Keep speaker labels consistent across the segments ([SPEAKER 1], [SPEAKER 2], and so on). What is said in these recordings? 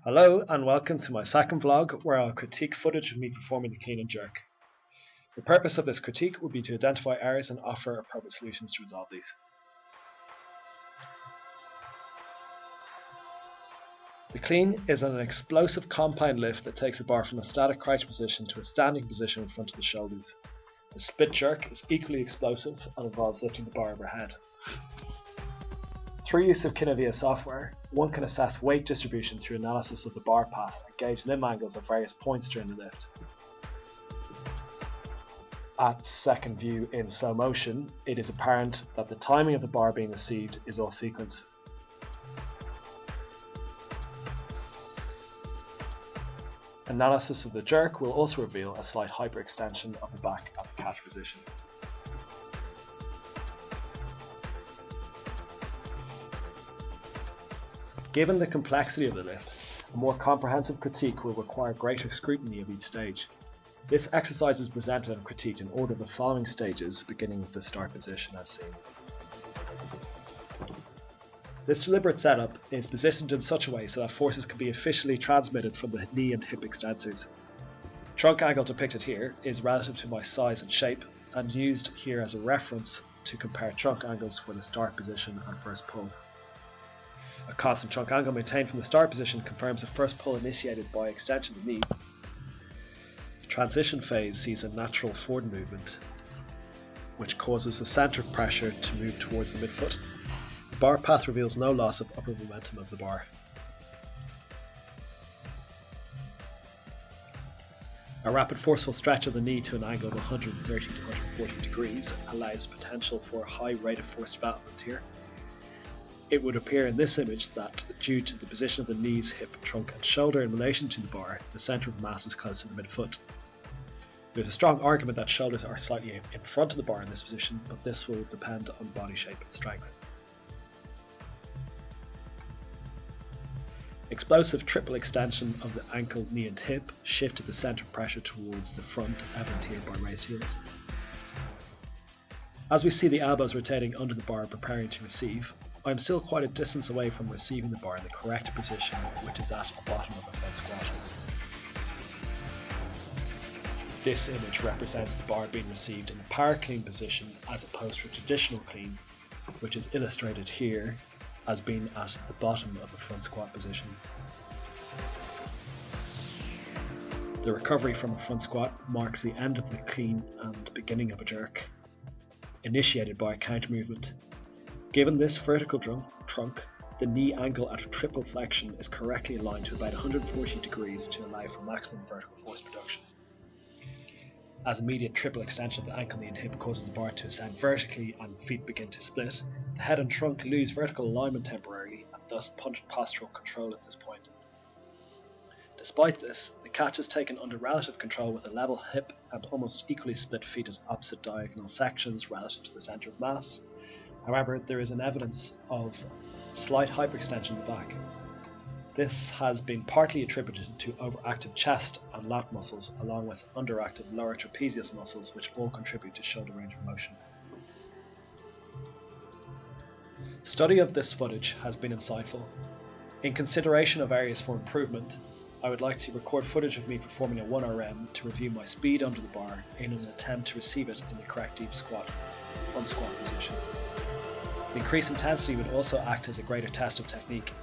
[SPEAKER 1] Hello and welcome to my second vlog where I'll critique footage of me performing the clean and jerk. The purpose of this critique will be to identify errors and offer appropriate solutions to resolve these. The clean is an explosive compound lift that takes the bar from a static crouch position to a standing position in front of the shoulders. The split jerk is equally explosive and involves lifting the bar overhead. Through use of Kinovia software, one can assess weight distribution through analysis of the bar path and gauge limb angles at various points during the lift. At second view in slow motion, it is apparent that the timing of the bar being received is off sequence. Analysis of the jerk will also reveal a slight hyperextension of the back at the catch position. Given the complexity of the lift, a more comprehensive critique will require greater scrutiny of each stage. This exercise is presented and critiqued in order of the following stages, beginning with the start position as seen. This deliberate setup is positioned in such a way so that forces can be efficiently transmitted from the knee and hip extensors. Trunk angle depicted here is relative to my size and shape and used here as a reference to compare trunk angles for the start position and first pull. A constant trunk angle maintained from the start position confirms the first pull initiated by extension of the knee. The transition phase sees a natural forward movement, which causes the centre of pressure to move towards the midfoot. The bar path reveals no loss of upper momentum of the bar. A rapid forceful stretch of the knee to an angle of 130 to 140 degrees allows potential for a high rate of force development here. It would appear in this image that, due to the position of the knees, hip, trunk and shoulder in relation to the bar, the centre of mass is close to the midfoot. There is a strong argument that shoulders are slightly in front of the bar in this position, but this will depend on body shape and strength. Explosive triple extension of the ankle, knee and hip shifted the centre of pressure towards the front, evident here by raised heels. As we see the elbows rotating under the bar preparing to receive, I am still quite a distance away from receiving the bar in the correct position, which is at the bottom of a front squat. This image represents the bar being received in a para-clean position as opposed to a traditional clean, which is illustrated here as being at the bottom of a front squat position. The recovery from a front squat marks the end of the clean and beginning of a jerk, initiated by a counter movement. Given this vertical trunk, the knee angle at triple flexion is correctly aligned to about 140 degrees to allow for maximum vertical force production. As immediate triple extension of the ankle, knee and hip causes the bar to ascend vertically and feet begin to split, the head and trunk lose vertical alignment temporarily and thus postural control at this point. Despite this, the catch is taken under relative control with a level hip and almost equally split feet at opposite diagonal sections relative to the centre of mass. However, there is an evidence of slight hyperextension in the back. This has been partly attributed to overactive chest and lat muscles along with underactive lower trapezius muscles, which all contribute to shoulder range of motion. Study of this footage has been insightful. In consideration of areas for improvement, I would like to record footage of me performing a 1RM to review my speed under the bar in an attempt to receive it in the correct deep squat, front squat position. The increased intensity would also act as a greater test of technique.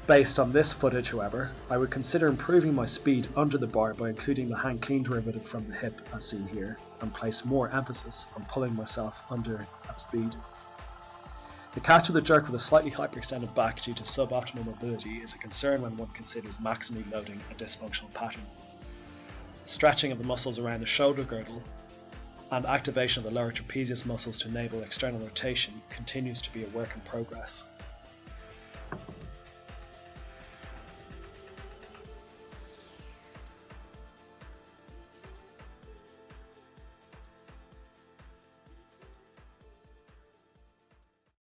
[SPEAKER 1] Based on this footage, however, I would consider improving my speed under the bar by including the hang clean derivative from the hip as seen here, and place more emphasis on pulling myself under at speed. The catch of the jerk with a slightly hyperextended back due to suboptimal mobility is a concern when one considers maximally loading a dysfunctional pattern. Stretching of the muscles around the shoulder girdle and activation of the lower trapezius muscles to enable external rotation continues to be a work in progress.